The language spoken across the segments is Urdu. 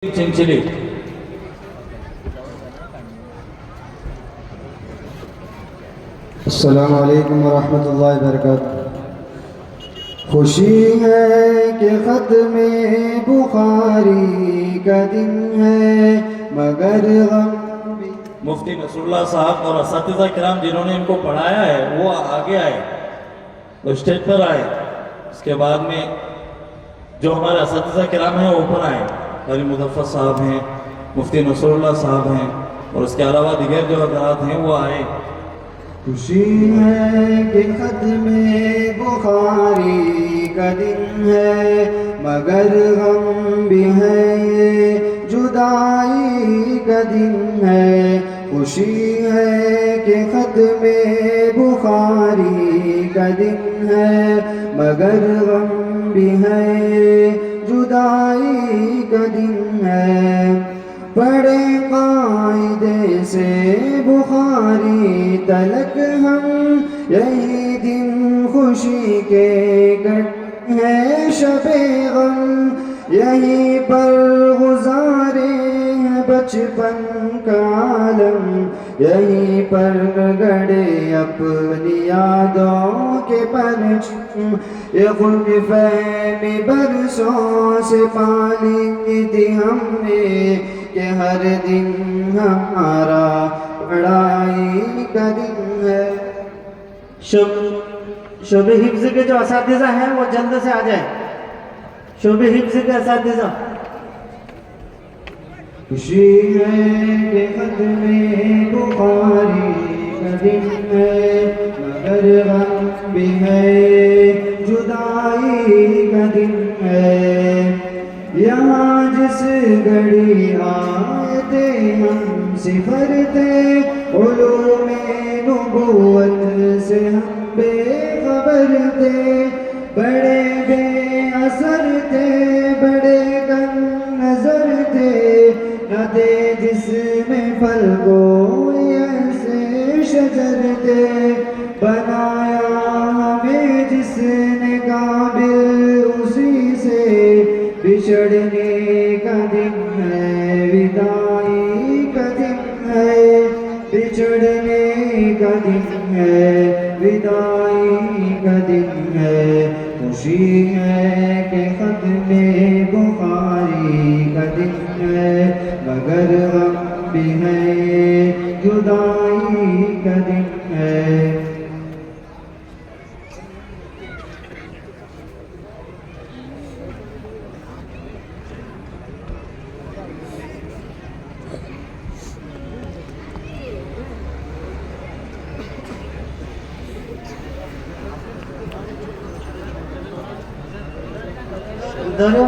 چنچلی السلام علیکم ورحمۃ اللہ وبرکاتہ۔ خوشی ہے کہ ختم بخاری کا دن ہے مگر غم بھی۔ مفتی نصر اللہ صاحب اور اساتذہ کرام جنہوں نے ان کو پڑھایا ہے وہ آگے آئے، وہ اسٹیج پر آئے۔ اس کے بعد میں جو ہمارے اساتذہ کرام ہیں وہ اوپر آئے، قاری مظفر صاحب ہیں، مفتی نصر اللہ صاحب ہیں، اور اس کے علاوہ دیگر جو حضرات ہیں وہ آئے۔ خوشی ہے کہ ختم بخاری کا دن ہے مگر غم بھی ہے، یہ جدائی کا دن ہے۔ خوشی ہے کہ ختم بخاری کا دن ہے مگر غم بھی ہے، یہ جدائی کا دن ہے۔ پڑھے قاعدے سے بخاری تلک ہم، یہی دن خوشی کے کٹ ہے شب غم، یہیں پر گزارے ہیں بچپن کا عالم، یہیں پر گڑے اپنی یادوں کے پرچم۔ یہ خود فہمی برسوں سے پالی تھی ہم نے کہ ہر دن ہمارا پڑھائی کا دن ہے۔ شعبہ حفظ کے جو اساتذہ ہیں وہ جلد سے آ جائیں، شعبہ حفظ کے اساتذہ۔ خوشی ہے کہ ختم بخاری کا دن ہے مگر غم بھی ہے، جدائی کا دن ہے۔ یہاں جس گھڑی آئے تھے ہم صفر تھے، علوم نبوت سے ہم بے خبر تھے، بڑے بے اثر تھے، بڑے کم نظر تھے، نہ تھے جس میں پھل کوئی ایسے شجر تھے، بنایا ہمیں جس نے قابل اسی سے، بچھڑنے کا دن ہے وداعی کا دن ہے، بچھڑنے کا دن ہے وداعی کا دن ہے۔ خوشی ہے کہ ختم بخاری کا دن ہے مگر غم بھی ہے، جدائی کا دن ہے۔ دونوں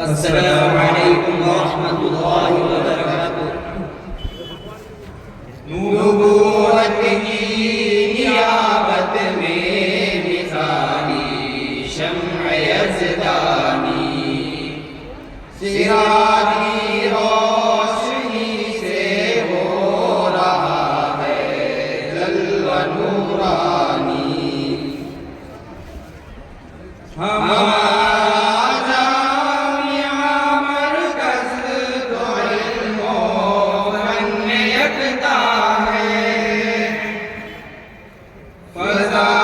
السلام علیکم ورحمۃ اللہ وبرکاتہ۔ نبوت کی نیابت میں مثالی شمع یزدانی، سراج کی روشنی سے ہو رہا ہے جلوہ نورانی۔ فضا